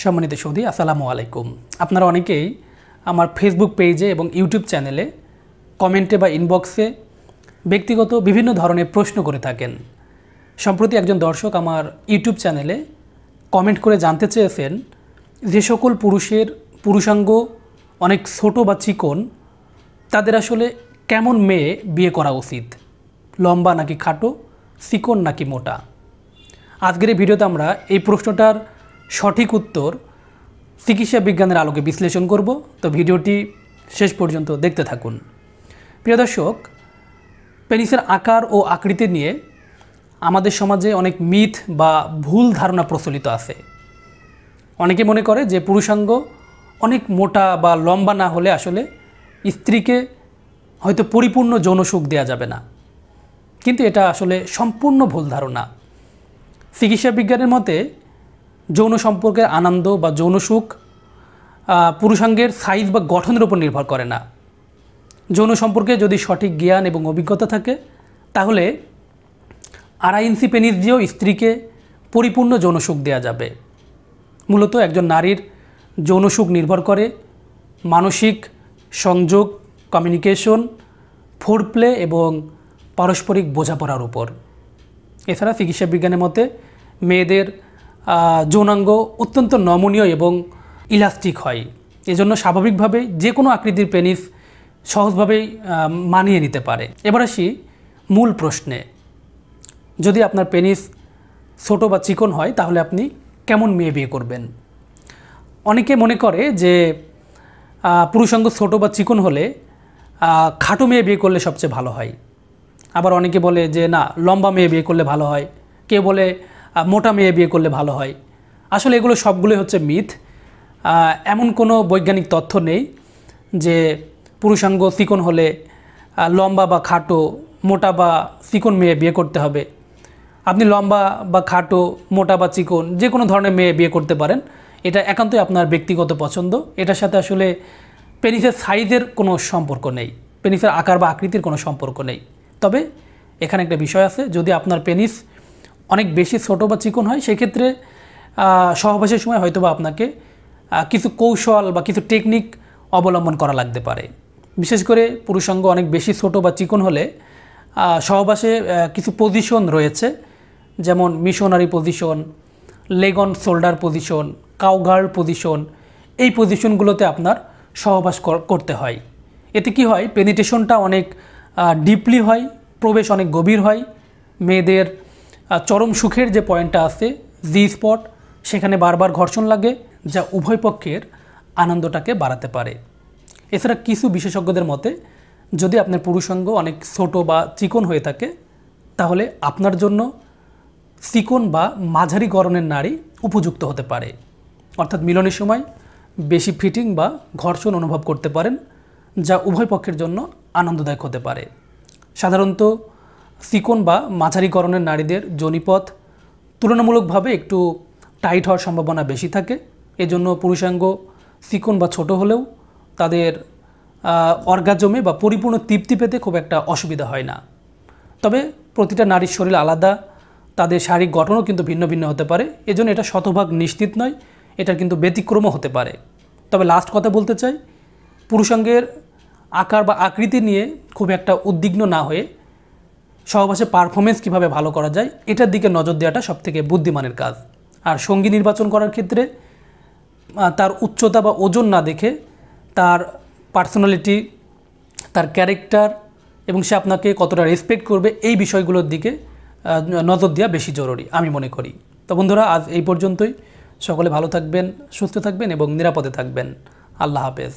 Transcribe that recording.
সম্মানিত সৌদি আসসালামু আলাইকুম। আপনারা অনেকেই আমার ফেসবুক পেজে এবং ইউটিউব চ্যানেলে কমেন্টে বা ইনবক্সে ব্যক্তিগত বিভিন্ন ধরনের প্রশ্ন করে থাকেন। সম্প্রতি একজন দর্শক আমার ইউটিউব চ্যানেলে কমেন্ট করে জানতে চেয়েছেন যে সকল পুরুষের পুরুষাঙ্গ অনেক ছোট বা চিকন, তাদের আসলে কেমন মেয়ে বিয়ে করা উচিত, লম্বা নাকি খাটো, চিকন নাকি মোটা। আজকের এই ভিডিওতে আমরা এই প্রশ্নটার সঠিক উত্তর চিকিৎসা বিজ্ঞানের আলোকে বিশ্লেষণ করব। তো ভিডিওটি শেষ পর্যন্ত দেখতে থাকুন। প্রিয় দর্শক, পেনিসের আকার ও আকৃতি নিয়ে আমাদের সমাজে অনেক মিথ বা ভুল ধারণা প্রচলিত আছে। অনেকে মনে করে যে পুরুষাঙ্গ অনেক মোটা বা লম্বা না হলে আসলে স্ত্রীকে হয়তো পরিপূর্ণ যৌন সুখ দেওয়া যাবে না, কিন্তু এটা আসলে সম্পূর্ণ ভুল ধারণা। চিকিৎসা বিজ্ঞানের মতে যৌন সম্পর্কের আনন্দ বা যৌন সুখ পুরুষাঙ্গের সাইজ বা গঠনের উপর নির্ভর করে না। যৌন সম্পর্কে যদি সঠিক জ্ঞান এবং অভিজ্ঞতা থাকে তাহলে 2.5 ইঞ্চি পেনিস দিয়েও স্ত্রীকে পরিপূর্ণ যৌন সুখ দেওয়া যাবে। মূলত একজন নারীর যৌন সুখ নির্ভর করে মানসিক সংযোগ, কমিউনিকেশন, ফোরপ্লে এবং পারস্পরিক বোঝাপড়ার উপর। এছাড়া চিকিৎসা বিজ্ঞানের মতে মেয়েদের যৌনাঙ্গ অত্যন্ত নমনীয় এবং ইলাস্টিক হয়। এজন্য স্বাভাবিকভাবেই যে কোনো আকৃতির পেনিস সহজভাবেই মানিয়ে নিতে পারে। এবার আসি মূল প্রশ্নে। যদি আপনার পেনিস ছোট বা চিকন হয় তাহলে আপনি কেমন মেয়ে বিয়ে করবেন? অনেকে মনে করে যে পুরুষাঙ্গ ছোট বা চিকন হলে খাটো মেয়ে বিয়ে করলে সবচেয়ে ভালো হয়। আবার অনেকে বলে যে না, লম্বা মেয়ে বিয়ে করলে ভালো হয়। কেউ বলে মোটা মেয়ে বিয়ে করলে ভালো হয়। আসলে এগুলো সবগুলোই হচ্ছে মিথ। এমন কোনো বৈজ্ঞানিক তথ্য নেই যে পুরুষাঙ্গ চিকন হলে লম্বা বা খাটো, মোটা বা চিকন মেয়ে বিয়ে করতে হবে। আপনি লম্বা বা খাটো, মোটা বা চিকন যে কোনো ধরনের মেয়ে বিয়ে করতে পারেন। এটা একান্তই আপনার ব্যক্তিগত পছন্দ। এটার সাথে আসলে পেনিসের সাইজের কোনো সম্পর্ক নেই, পেনিসের আকার বা আকৃতির কোনো সম্পর্ক নেই। তবে এখানে একটা বিষয় আছে, যদি আপনার পেনিস অনেক বেশি ছোট বা চিকন হয় সেক্ষেত্রে সহবাসের সময় হয়তো বা আপনাকে কিছু কৌশল বা কিছু টেকনিক অবলম্বন করা লাগতে পারে। বিশেষ করে পুরুষাঙ্গ অনেক বেশি ছোট বা চিকন হলে সহবাসে কিছু পজিশন রয়েছে, যেমন missionary position, leg on shoulder position, cowgirl position. এই পজিশনগুলোতে আপনার সহবাস করতে হয়। এতে কি হয়, পেনিট্রেশনটা অনেক ডিপলি হয়, প্রবেশ অনেক গভীর হয়। মেয়েদের চরম সুখের যে পয়েন্টটা আছে, জি স্পট, সেখানে বারবার ঘর্ষণ লাগে, যা উভয় পক্ষের আনন্দটাকে বাড়াতে পারে। এছাড়া কিছু বিশেষজ্ঞদের মতে যদি আপনার পুরুষাঙ্গ অনেক ছোট বা চিকন হয়ে থাকে তাহলে আপনার জন্য চিকন বা মাঝারি গড়নের নারী উপযুক্ত হতে পারে। অর্থাৎ মিলনের সময় বেশি ফিটিং বা ঘর্ষণ অনুভব করতে পারেন, যা উভয় পক্ষের জন্য আনন্দদায়ক হতে পারে। সাধারণত চিকন বা মাঝারি গড়নের নারীদের যোনিপথ তুলনামূলকভাবে একটু টাইট হওয়ার সম্ভাবনা বেশি থাকে। এজন্য পুরুষাঙ্গ চিকন বা ছোট হলেও তাদের অর্গাজমে বা পরিপূর্ণ তৃপ্তি পেতে খুব একটা অসুবিধা হয় না। তবে প্রতিটা নারীর শরীর আলাদা, তাদের শারীরিক গঠনও কিন্তু ভিন্ন ভিন্ন হতে পারে। এজন্য এটা শতভাগ নিশ্চিত নয়, এটার কিন্তু ব্যতিক্রমও হতে পারে। তবে লাস্ট কথা বলতে চাই, পুরুষাঙ্গের আকার বা আকৃতি নিয়ে খুব একটা উদ্বিগ্ন না হয়ে সহবাসে পারফরমেন্স কীভাবে ভালো করা যায় এটার দিকে নজর দেওয়াটা সবথেকে বুদ্ধিমানের কাজ। আর সঙ্গী নির্বাচন করার ক্ষেত্রে তার উচ্চতা বা ওজন না দেখে তার পার্সোনালিটি, তার ক্যারেক্টার এবং সে আপনাকে কতটা রেসপেক্ট করবে এই বিষয়গুলোর দিকে নজর দেওয়া বেশি জরুরি আমি মনে করি। তো বন্ধুরা, আজ এই পর্যন্তই। সকলে ভালো থাকবেন, সুস্থ থাকবেন এবং নিরাপদে থাকবেন। আল্লাহ হাফেজ।